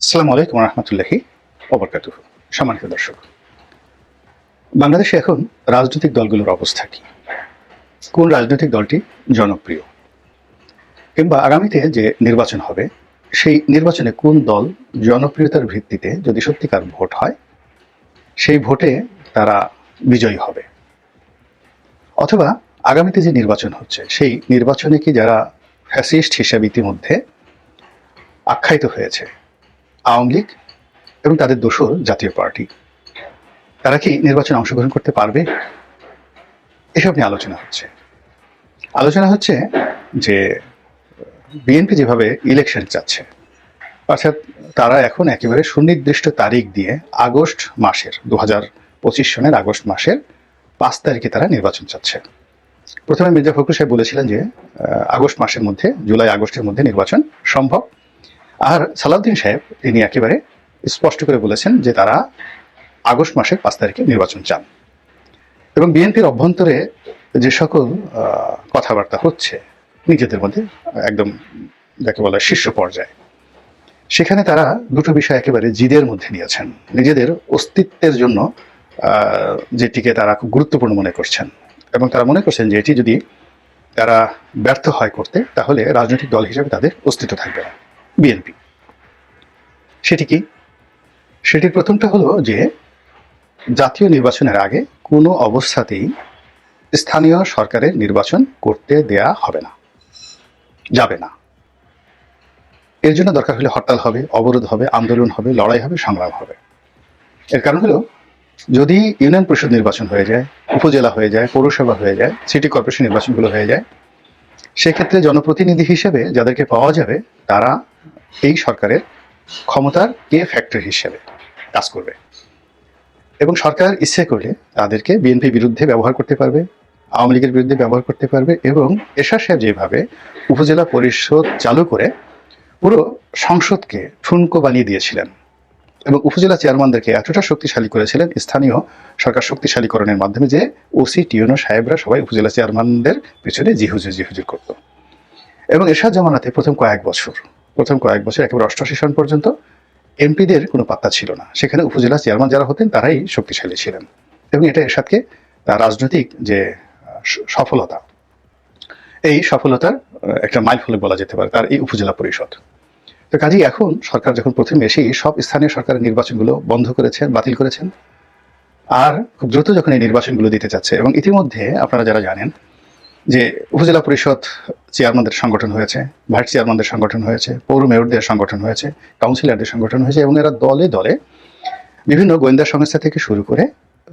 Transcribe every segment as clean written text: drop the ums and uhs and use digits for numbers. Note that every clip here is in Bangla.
আসসালামু আলাইকুম রহমতুল্লাহি ওবরকাতুহু। সম্মানিত দর্শক, বাংলাদেশে এখন রাজনৈতিক দলগুলোর অবস্থা কি? কোন রাজনৈতিক দলটি জনপ্রিয়, কিংবা আগামীতে যে নির্বাচন হবে সেই নির্বাচনে কোন দল জনপ্রিয়তার ভিত্তিতে যদি সত্যিকার ভোট হয় সেই ভোটে তারা বিজয়ী হবে, অথবা আগামীতে যে নির্বাচন হচ্ছে সেই নির্বাচনে কি যারা ফ্যাসিস্ট হিসেবে ইতিমধ্যে আখ্যায়িত হয়েছে আওয়ামী লীগ এবং তাদের দোসর জাতীয় পার্টি, তারা কি নির্বাচনে অংশগ্রহণ করতে পারবে? এসব নিয়ে আলোচনা হচ্ছে যে বিএনপি যেভাবে ইলেকশন চাচ্ছে, অর্থাৎ তারা এখন একেবারে সুনির্দিষ্ট তারিখ দিয়ে আগস্ট মাসের 2025 সনের আগস্ট মাসের 5 তারিখে তারা নির্বাচন চাচ্ছে। প্রথমে মির্জা ফখরুল সাহেব বলেছিলেন যে আগস্ট মাসের মধ্যে, জুলাই আগস্টের মধ্যে নির্বাচন সম্ভব। আর সালাউদ্দিন সাহেব তিনি একেবারে স্পষ্ট করে বলেছেন যে তারা আগস্ট মাসের 5 তারিখে নির্বাচন চান। এবং বিএনপির অভ্যন্তরে যে সকল কথাবার্তা হচ্ছে নিজেদের মধ্যে একদম যাকে বলা শীর্ষ পর্যায়ে, সেখানে তারা দুটো বিষয় একেবারে জিদের মধ্যে নিয়েছেন। নিজেদের অস্তিত্বের জন্য যেটিকে তারা খুব গুরুত্বপূর্ণ মনে করছেন, এবং তারা মনে করছেন যে এটি যদি তারা ব্যর্থ হয় করতে, তাহলে রাজনৈতিক দল হিসেবে তাদের অস্তিত্ব থাকবে না বিএনপি। সেটি কি? সেটির প্রথমটা হলো যে জাতীয় নির্বাচনের আগে কোনো অবস্থাতেই স্থানীয় সরকারের নির্বাচন করতে দেয়া হবে না, যাবে না। এর জন্য দরকার হলে হরতাল হবে, অবরোধ হবে, আন্দোলন হবে, লড়াই হবে, সংগ্রাম হবে। এর কারণ হলো, যদি ইউনিয়ন পরিষদ নির্বাচন হয়ে যায়, উপজেলা হয়ে যায়, পৌরসভা হয়ে যায়, সিটি কর্পোরেশন নির্বাচনগুলো হয়ে যায়, সেক্ষেত্রে জনপ্রতিনিধি হিসেবে যাদেরকে পাওয়া যাবে তারা এই সরকারের ক্ষমতার কে ফ্যাক্টর হিসেবে কাজ করবে, এবং সরকার ইচ্ছে করলে তাদেরকে বিএনপির বিরুদ্ধে ব্যবহার করতে পারবে, আওয়ামী লীগের বিরুদ্ধে ব্যবহার করতে পারবে। এবং এরশাদ সাহেব যেভাবে উপজেলা পরিষদ চালু করে পুরো সংসদকে ঠুনকো বানিয়ে দিয়েছিলেন এবং উপজেলা চেয়ারম্যানদেরকে এতটা শক্তিশালী করেছিলেন স্থানীয় সরকার শক্তিশালীকরণের মাধ্যমে, যে ওসি টিউনো সাহেবরা সবাই উপজেলা চেয়ারম্যানদের পেছনে জিহুজুর করতো। এবং এরশাদ জামানাতে প্রথম কয়েক বছর একেবারে 88 সন পর্যন্ত এমপিদের কোনো পাত্তা ছিল না। সেখানে উপজেলা চেয়ারম্যান যারা হতেন তারাই শক্তিশালী ছিলেন, এবং এটা এরশাদকে তার রাজনৈতিক যে সফলতা, এই সফলতার একটা মাইল ফলক বলা যেতে পারে তার এই উপজেলা পরিষদ। তো কাজেই এখন সরকার যখন প্রথমে এসেই সব স্থানীয় সরকারের নির্বাচনগুলো বন্ধ করেছেন, বাতিল করেছেন, আর খুব দ্রুত যখন এই নির্বাচনগুলো দিতে চাচ্ছে, এবং ইতিমধ্যে আপনারা যারা জানেন যে উপজেলা পরিষদ চেয়ারম্যানদের সংগঠন হয়েছে, ভাইস চেয়ারম্যানদের সংগঠন হয়েছে, পৌর মেয়রদের সংগঠন হয়েছে, কাউন্সিলরদের সংগঠন হয়েছে, এবং এরা দলে দলে বিভিন্ন গোয়েন্দা সংস্থা থেকে শুরু করে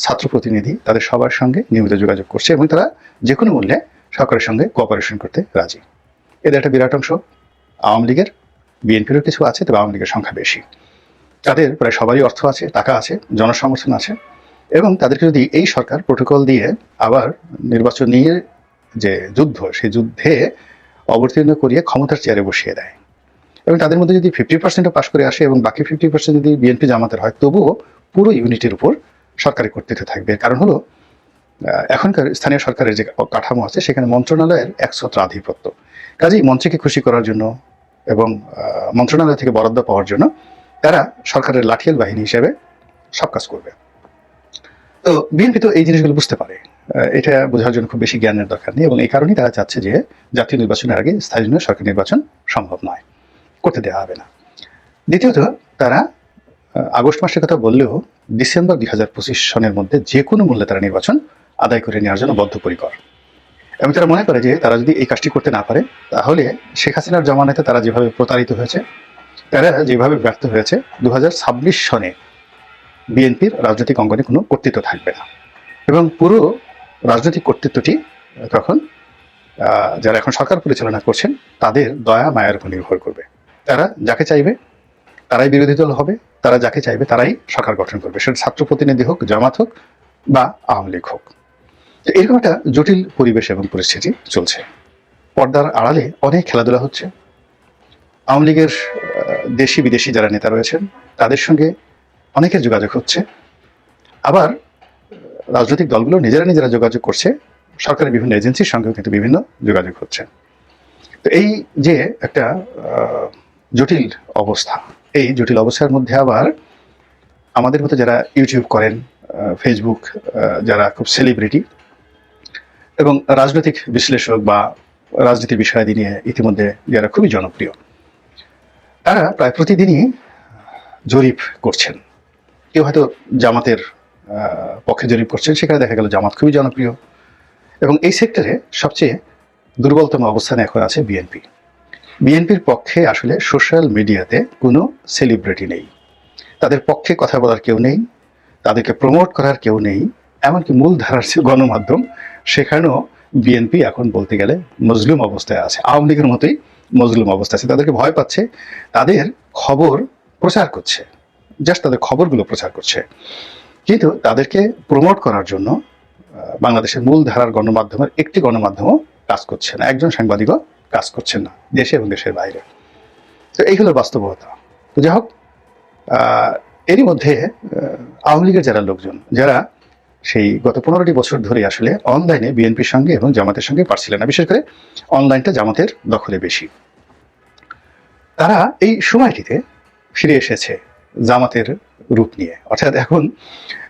ছাত্র প্রতিনিধি তাদের সবার সঙ্গে নিয়মিত যোগাযোগ করছে, এবং তারা যে কোনো মূল্যে সরকারের সঙ্গে কোঅপারেশন করতে রাজি। এদের একটা বিরাট অংশ আওয়ামী লীগের, বিএনপিরও কিছু আছে, তবে আওয়ামী লীগের সংখ্যা বেশি। তাদের প্রায় সবারই অর্থ আছে, টাকা আছে, জনসমর্থন আছে, এবং তাদেরকে যদি এই সরকার প্রোটোকল দিয়ে আবার নির্বাচন নিয়ে যে যুদ্ধ, সেই যুদ্ধে অবতীর্ণ করিয়ে ক্ষমতার চেয়ারে বসিয়ে দেয়, এবং তাদের মধ্যে যদি 50% পাশ করে আসে এবং বাকি 50% যদি বিএনপি জামাতের হয়, তবুও পুরো ইউনিটের উপর সরকারি কর্তৃত্ব থাকবে। কারণ হলো, এখনকার স্থানীয় সরকারের যে কাঠামো আছে সেখানে মন্ত্রণালয়ের একছত্র আধিপত্য। কাজেই মন্ত্রীকে খুশি করার জন্য এবং মন্ত্রণালয় থেকে বরাদ্দ পাওয়ার জন্য তারা সরকারের লাঠিয়াল বাহিনী হিসেবে সব কাজ করবে। তো বিএনপি তো এই জিনিসগুলো বুঝতে পারে, এটা বোঝার জন্য খুব বেশি জ্ঞানের দরকার নেই, এবং এই কারণেই তারা চাচ্ছে যে জাতীয় নির্বাচনের আগে স্থানীয় সরকার নির্বাচন সম্ভব নয়, করতে দেওয়া হবে না। দ্বিতীয়ত, তারা আগস্ট মাসের কথা বললেও ডিসেম্বর 2025 সনের মধ্যে যে কোনো মূল্যে তারা নির্বাচন আদায় করে নেওয়ার জন্য বদ্ধপরিকর, এবং তারা মনে করে যে তারা যদি এই কাজটি করতে না পারে, তাহলে শেখ হাসিনার জমানাতে তারা যেভাবে প্রতারিত হয়েছে, তারা যেভাবে ব্যর্থ হয়েছে, 2026 সনে বিএনপির রাজনৈতিক অঙ্গনে কোনো কর্তৃত্ব থাকবে না, এবং পুরো রাজনৈতিক কর্তৃত্বটি তখন যারা এখন সরকার পরিচালনা করছেন তাদের দয়া মায়ার উপর নির্ভর করবে। তারা যাকে চাইবে তারাই বিরোধী দল হবে, তারা যাকে চাইবে তারাই সরকার গঠন করবে, সেটা ছাত্র প্রতিনিধি হোক, জামাত হোক বা আওয়ামী লীগ হোক। এরকম একটা জটিল পরিবেশ এবং পরিস্থিতি চলছে। পর্দার আড়ালে অনেক খেলাধুলা হচ্ছে। আওয়ামী লীগের দেশি বিদেশি যারা নেতা রয়েছেন তাদের সঙ্গে অনেকের যোগাযোগ হচ্ছে, আবার রাজনৈতিক দলগুলো নিজেরা যোগাযোগ করছে, সরকারের বিভিন্ন এজেন্সির সঙ্গেও কিন্তু বিভিন্ন যোগাযোগ হচ্ছে। তো এই যে একটা জটিল অবস্থা, এই জটিল অবস্থার মধ্যে আবার আমাদের মতো যারা ইউটিউব করেন, ফেসবুক, যারা খুব সেলিব্রিটি এবং রাজনৈতিক বিশ্লেষক বা রাজনীতি বিষয়াদি নিয়ে ইতিমধ্যে যারা খুবই জনপ্রিয়, তারা প্রায় প্রতিদিনই জরিপ করছেন। কেউ হয়তো জামাতের পক্ষে জরিপ করছেন, সেখানে দেখা গেল জামাত খুবই জনপ্রিয় এবং এই সেক্টরে সবচেয়ে দুর্বলতম অবস্থানে এখন আছে বিএনপি। বিএনপির পক্ষে আসলে সোশ্যাল মিডিয়াতে কোনো সেলিব্রিটি নেই, তাদের পক্ষে কথা বলার কেউ নেই, তাদেরকে প্রমোট করার কেউ নেই, এমনকি মূল ধারার যে গণমাধ্যম সেখানেও বিএনপি এখন বলতে গেলে মজলুম অবস্থায় আছে, আওয়ামী লীগের মতোই মজলুম অবস্থায় আছে। তাদেরকে ভয় পাচ্ছে, তাদের খবর প্রচার করছে, জাস্ট তাদের খবরগুলো প্রচার করছে, কিন্তু তাদেরকে প্রমোট করার জন্য বাংলাদেশের মূল ধারার গণমাধ্যমের একটি গণমাধ্যমও কাজ করছে না, একজন সাংবাদিকও কাজ করছেন না, দেশে এবং দেশের বাইরে। তো এই হলো বাস্তবতা। তো যাই হোক, এরই মধ্যে আওয়ামী লীগের যারা লোকজন, যারা সেই গত 15টি বছর ধরে আসলে অনলাইনে বিএনপির সঙ্গে এবং জামাতের সঙ্গে পারছিলেন না, বিশেষ করে অনলাইনটা জামাতের দখলে বেশি, তারা এই সময়টিতে ফিরে এসেছে জামাতের রূপ নিয়ে। অর্থাৎ এখন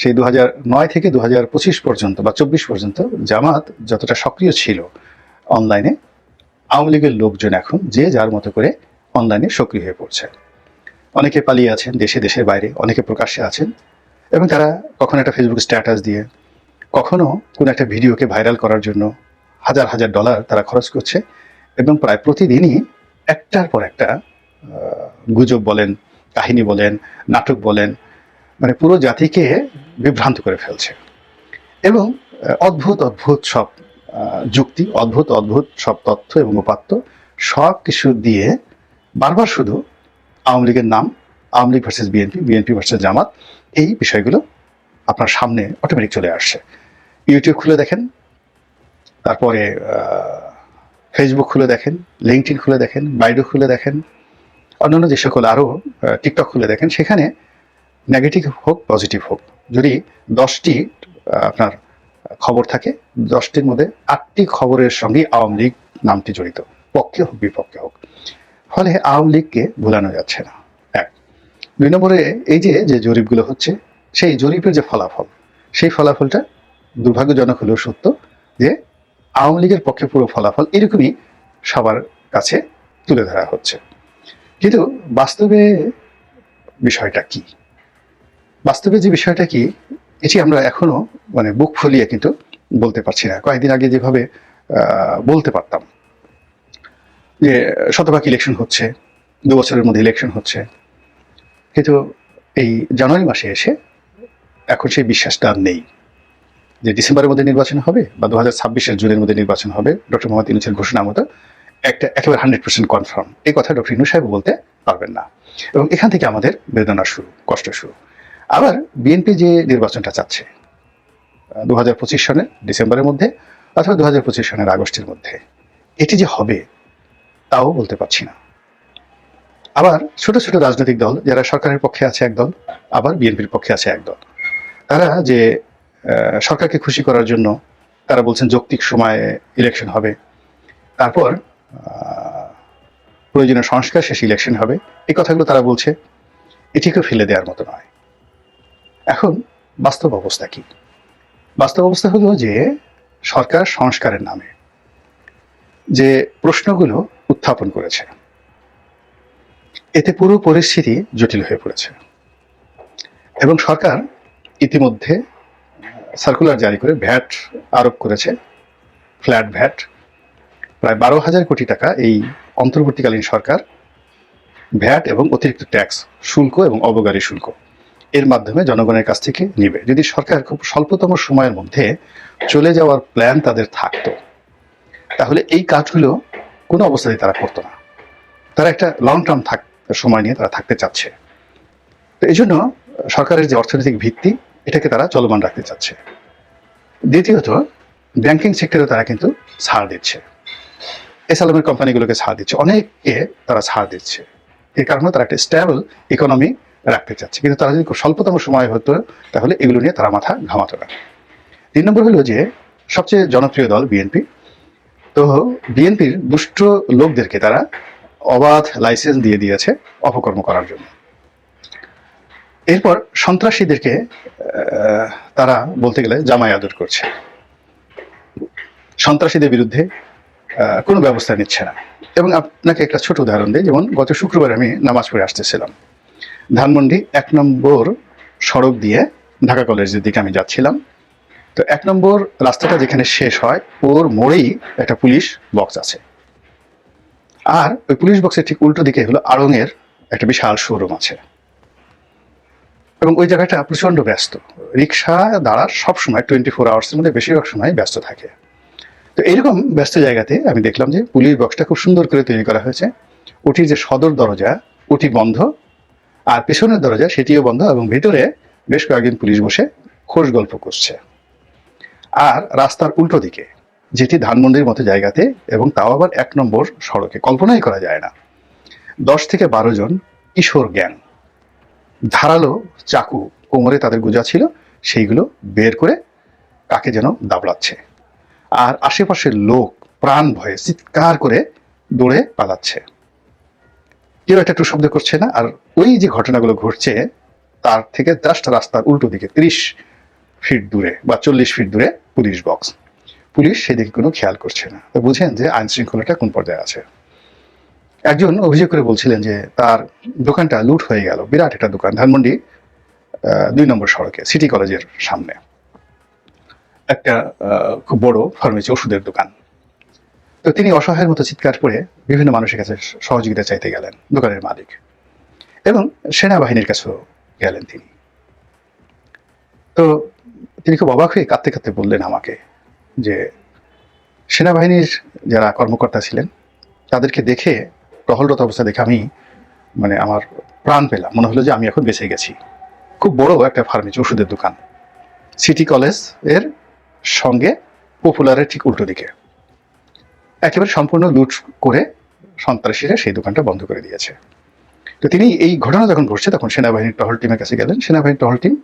সেই 2009 থেকে 2025 পর্যন্ত বা 24 পর্যন্ত জামাত যতটা সক্রিয় ছিল অনলাইনে, আওয়ামী লীগের লোকজন এখন যে যার মতো করে অনলাইনে সক্রিয় হয়ে পড়ছে। অনেকে পালিয়ে আছেন দেশে, দেশের বাইরে, অনেকে প্রকাশ্যে আছেন এবং তারা কখনো একটা ফেসবুক স্ট্যাটাস দিয়ে, কখনো কোনো একটা ভিডিওকে ভাইরাল করার জন্য হাজার হাজার ডলার তারা খরচ করছে এবং প্রায় প্রতিদিনই একটার পর একটা গুজব বলেন, কাহিনী বলেন, নাটক বলেন, মানে পুরো জাতিকে বিভ্রান্ত করে ফেলছে এবং অদ্ভুত অদ্ভুত সব যুক্তি, অদ্ভুত অদ্ভুত সব তথ্য এবং উপাত্ত সব কিছু দিয়ে বারবার শুধু আওয়ামী লীগের নাম, Awami League versus BNP, BNP versus Jamaat, এই বিষয়গুলো আপনার সামনে অটোমেটিক চলে আসছে। ইউটিউব খুলে দেখেন, তারপরে ফেসবুক খুলে দেখেন, লিঙ্কডইন খুলে দেখেন, বাইডু খুলে দেখেন, অন্যান্য যে সকল আরও টিকটক খুলে দেখেন, সেখানে নেগেটিভ হোক পজিটিভ হোক, যদি 10টি আপনার খবর থাকে, 10টির মধ্যে 8টি খবরের সঙ্গে আওয়ামী লীগ নামটি জড়িত, পক্ষে হোক বিপক্ষে হোক। ফলে আওয়ামী লীগকে ভুলানো যাচ্ছে না, এক। 2 নম্বরে এই যে জরিপগুলো হচ্ছে, সেই জরিপের যে ফলাফল, সেই ফলাফলটা দুর্ভাগ্যজনক হলেও সত্য যে আওয়ামী লীগের পক্ষে পুরো ফলাফল এরকমই সবার কাছে তুলে ধরা হচ্ছে। কিন্তু বাস্তবে বিষয়টা কি, বাস্তবে যে বিষয়টা কি, এটি আমরা এখনো মানে বুক ফুলিয়ে কিন্তু বলতে পারছি না। কয়েকদিন আগে যেভাবে বলতে পারতাম যে শতভাগ ইলেকশন হচ্ছে, 2 বছরের মধ্যে ইলেকশন হচ্ছে, কিন্তু এই জানুয়ারি মাসে এসে এখন সেই বিশ্বাসটা আর নেই যে ডিসেম্বরের মধ্যে নির্বাচন হবে বা 2026-এর জুনের মধ্যে নির্বাচন হবে। ডক্টর মোহাম্মদ ইউনূসের ঘোষণা মতো একটা একেবারে 100% কনফার্ম, এই কথা ডক্টর ইউনূস সাহেব বলতে পারবেন না এবং এখান থেকে আমাদের বেদনা শুরু, কষ্ট শুরু। আবার বিএনপি যে নির্বাচনটা চাচ্ছে 2025 সনের ডিসেম্বরের মধ্যে অথবা 2025 সনের আগস্টের মধ্যে, এটি যে হবে তাও বলতে পারছি না। আবার ছোট ছোট রাজনৈতিক দল যারা সরকারের পক্ষে আছে এক দল, আবার বিএনপির পক্ষে আছে এক দল, তারা যে সরকারকে খুশি করার জন্য তারা বলছেন যৌক্তিক সময়ে ইলেকশন হবে, তারপর প্রয়োজনীয় সংস্কার শেষে ইলেকশন হবে, এই কথাগুলো তারা বলছে, এটিকে ফেলে দেওয়ার মতো নয়। এখন বাস্তব অবস্থা কি? বাস্তব অবস্থা হলো যে সরকার সংস্কারের নামে যে প্রশ্নগুলো উত্থাপন করেছে, এতে পুরো পরিস্থিতি জটিল হয়ে পড়েছে এবং সরকার ইতিমধ্যে সার্কুলার জারি করে ভ্যাট আরোপ করেছে, ফ্ল্যাট ভ্যাট প্রায় 12,000 কোটি টাকা এই অন্তর্বর্তীকালীন সরকার ভ্যাট এবং অতিরিক্ত ট্যাক্স, শুল্ক এবং অবগারি শুল্ক এর মাধ্যমে জনগণের কাছ থেকে নিবে। যদি সরকার খুব স্বল্পতম সময়ের মধ্যে চলে যাওয়ার প্ল্যান তাদের থাকতো, তাহলে এই কাজগুলো কোনো অবস্থাতেই তারা করতো না। তারা একটা লং টার্ম সময় নিয়ে তারা থাকতে চাচ্ছে। তো এই জন্য সরকারের যে অর্থনৈতিক ভিত্তি, এটাকে তারা চলমান রাখতে চাচ্ছে। দ্বিতীয়ত, ব্যাংকিং সেক্টরে তারা কিন্তু ছাড় দিচ্ছে, এসালামের কোম্পানিগুলোকে ছাড় দিচ্ছে, অনেককে তারা ছাড় দিচ্ছে। এই কারণে তারা একটা স্টেবল ইকোনমি রাখতে চাচ্ছে, কিন্তু তারা যদি খুব স্বল্পতম সময় হতো তাহলে এগুলো নিয়ে তারা মাথা ঘামাতো না। 3 নম্বর হলো যে সবচেয়ে জনপ্রিয় দল বিএনপি, তো বিএনপির দুষ্ট লোকদেরকে তারা অবাধ লাইসেন্স দিয়ে দিয়েছে অপকর্ম করার জন্য। এরপর সন্ত্রাসীদেরকে তারা বলতে গেলে জামাই আদর করছে, সন্ত্রাসীদের বিরুদ্ধে কোনো ব্যবস্থা নিচ্ছে না। এবং আপনাকে একটা ছোট উদাহরণ দিই, যেমন গত শুক্রবার আমি নামাজ পড়ে আসতেছিলাম, ধানমন্ডি 1 নম্বর সড়ক দিয়ে ঢাকা কলেজের দিকে আমি যাচ্ছিলাম। তো 1 নম্বর রাস্তাটা যেখানে শেষ হয় ওর মোড়েই একটা পুলিশ বক্স আছে, আর ওই পুলিশ বক্সের ঠিক উল্টো দিকে হলো আড়ংয়ের একটা বিশাল শোরুম আছে, এবং ওই জায়গাটা প্রচন্ড ব্যস্ত, রিক্সা দাঁড়ার সবসময় 24 আওয়ার্সের মধ্যে বেশিরভাগ সময় ব্যস্ত থাকে। তো এইরকম ব্যস্ত জায়গাতে আমি দেখলাম যে পুলিশ বক্সটা খুব সুন্দর করে তৈরি করা হয়েছে, ওটির যে সদর দরজা ওটি বন্ধ, আর পেছনের দরজা সেটিও বন্ধ, এবং ভেতরে বেশ কয়েকজন পুলিশ বসে খোশ গল্প করছে। আর রাস্তার উল্টো দিকে, যেটি ধানমন্ডির মতো জায়গাতে, এবং তাও আবার 1 নম্বর সড়কে, কল্পনাই করা যায় না, 10 থেকে 12 জন কিশোর গ্যাং ধারালো চাকু কোমরে তাদের গোজা ছিল, সেইগুলো বের করে কাকে যেন দাবড়াচ্ছে, আর আশেপাশের লোক প্রাণ ভয়ে চিৎকার করে দৌড়ে পালাচ্ছে, কেউ একটা শব্দ করছে না। আর ওই যে ঘটনাগুলো ঘটছে তার থেকে জাস্ট রাস্তার উল্টো দিকে 30 ফিট দূরে বা 40 ফিট দূরে পুলিশ বক্স, পুলিশ সেদিকে কোনো খেয়াল করছে না। তো বুঝেন যে আইন শৃঙ্খলাটা কোন পর্যায়ে আছে। একজন অভিযোগ করে বলছিলেন যে তার দোকানটা লুট হয়ে গেল, বিরাট একটা দোকান, ধানমন্ডি 2 নম্বর সড়কে সিটি কলেজের সামনে একটা খুব বড় ফার্মেসি ওষুধের দোকান। তো তিনি অসহায়ের মতো চিৎকার করে বিভিন্ন মানুষের কাছে সহযোগিতা চাইতে গেলেন, দোকানের মালিক, এবং সেনাবাহিনীর কাছেও গেলেন তিনি। তো তিনি খুব অবাক হয়ে কাঁদতে কাঁদতে বললেন আমাকে যে সেনাবাহিনীর যারা কর্মকর্তা ছিলেন তাদেরকে দেখে, টহলরত অবস্থা দেখে আমি আমার প্রাণ পেলাম, মনে হলো যে আমি এখন বেঁচে গেছি। খুব বড় একটা ফার্মেসি ওষুধের দোকান, সিটি কলেজ এর সঙ্গে পপুলারের ঠিক উল্টো দিকে, একেবারে সম্পূর্ণ লুট করে সন্ত্রাসীরা সেই দোকানটা বন্ধ করে দিয়েছে। তো তিনি এই ঘটনা যখন ঘটছে তখন সেনাবাহিনীর টহল টিমের কাছে গেলেন, সেনাবাহিনীর টহল টিম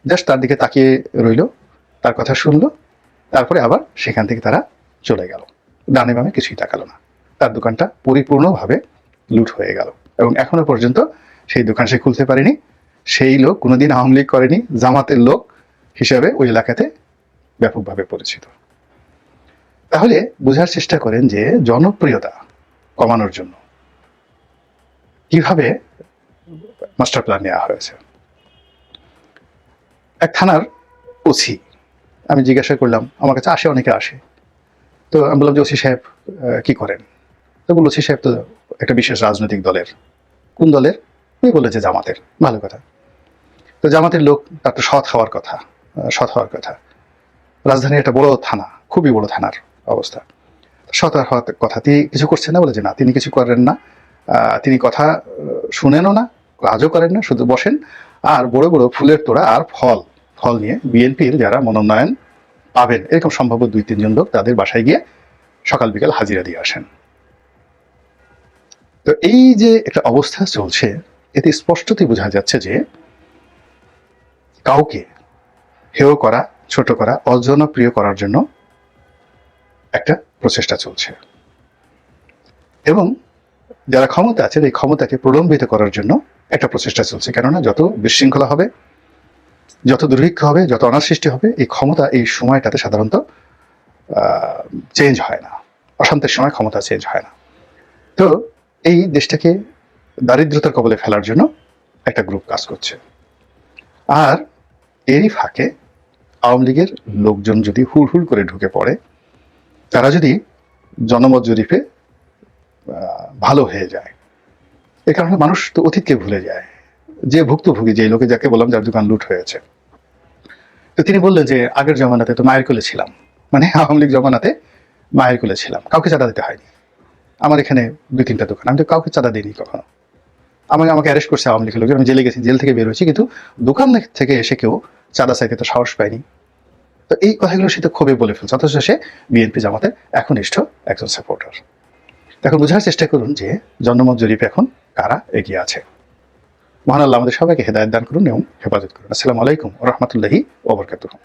জাস্ট তার দিকে তাকিয়ে রইল, তার কথা শুনলো, তারপরে আবার সেখান থেকে তারা চলে গেল, ডানে বামে কিছুই তাকালো না। তার দোকানটা পরিপূর্ণভাবে লুট হয়ে গেল, এবং এখনো পর্যন্ত সেই দোকান সে খুলতে পারেনি। সেই লোক কোনোদিন আওয়ামী লীগ করেনি, জামাতের লোক হিসাবে ওই এলাকাতে ব্যাপকভাবে পরিচিত। তাহলে বোঝার চেষ্টা করেন যে জনপ্রিয়তা কমানোর জন্য কিভাবে মাস্টার প্ল্যান নেওয়া হয়েছে। এক থানার ওসি, আমি জিজ্ঞাসা করলাম, আমার কাছে অনেকে আসে, তো আমি বললাম যে ওসি সাহেব কি করেন? তো বলল ওসি সাহেব তো একটা বিশেষ রাজনৈতিক দলের। কোন দলের? উনি বললেন যে জামাতের। ভালো কথা, তো জামাতের লোক, তার তো সৎ হওয়ার কথা, সৎ হওয়ার কথা। রাজধানীর একটা বড় থানা, খুবই বড় থানার অবস্থা, সৎ হওয়ার কথা। তিনি কিছু করছেন না? বলে যে না, তিনি কিছু করেন না, তিনি কথা শুনেনও না, কাজও করেন না, শুধু বসেন আর বড় বড় ফুলের তোড়া আর ফল নিয়ে বিএনপির যারা মনোনয়ন পাবেন এরকম সম্ভাব্য 2-3 জন লোক তাদের বাসায় গিয়ে সকাল বিকাল হাজিরা দিয়ে আসেন। তো এই যে একটা অবস্থা চলছে, এতে স্পষ্টতই বোঝা যাচ্ছে যে কাউকে হেয় করা, ছোট করা, অজনপ্রিয় করার জন্য একটা প্রচেষ্টা চলছে, এবং যারা ক্ষমতা আছে এই ক্ষমতাকে প্রলম্বিত করার জন্য একটা প্রচেষ্টা চলছে। কেননা যত বিশৃঙ্খলা হবে, যত দুর্ভিক্ষ হবে, যত অনাসৃষ্টি হবে, এই ক্ষমতা এই সময়টাতে সাধারণত চেঞ্জ হয় না, অশান্তির সময় ক্ষমতা চেঞ্জ হয় না। তো এই দেশটাকে দারিদ্রতার কবলে ফেলার জন্য একটা গ্রুপ কাজ করছে। আর এরই ফাঁকে আওয়ামী লীগের লোকজন যদি হুড় করে ঢুকে পড়ে, তারা যদি জনমত জরিপে ভালো হয়ে যায়, এ কারণে মানুষ তো অতীতকে ভুলে যায়, যে ভুক্তভোগী, যে লোকে যাকে বললাম যার দোকান লুট হয়েছে। তো তিনি বললেন যে আগের জমানাতে তো মায়ের কোলে ছিলাম, আওয়ামী লীগ জমানাতে মায়ের কোলে ছিলাম, কাউকে চাঁদা দিতে হয়নি। আমার এখানে 2-3টা দোকান, আমি তো কাউকে চাঁদা দিইনি কখনো। আমাকে অ্যারেস্ট করছে আওয়ামী লীগের লোকের, আমি জেলে গেছি, জেল থেকে বের হয়েছি, কিন্তু দোকান থেকে এসে কেউ চাঁদা চাইতে তো সাহস পায়নি। তো এই কথাগুলো সে তো ক্ষোভে বলে ফেলছে, অথচ সে বিএনপি জামাতের একনিষ্ঠ একজন সাপোর্টার। এখন বোঝার চেষ্টা করুন যে জনমত জরিপে এখন কারা এগিয়ে আছে। মহান আল্লাহ আমাদের সবাইকে হেদায়েত দান করুন এবং হেফাজত করুন। আসসালামু আলাইকুম ওয়া রাহমাতুল্লাহি ওয়া বারাকাতুহু।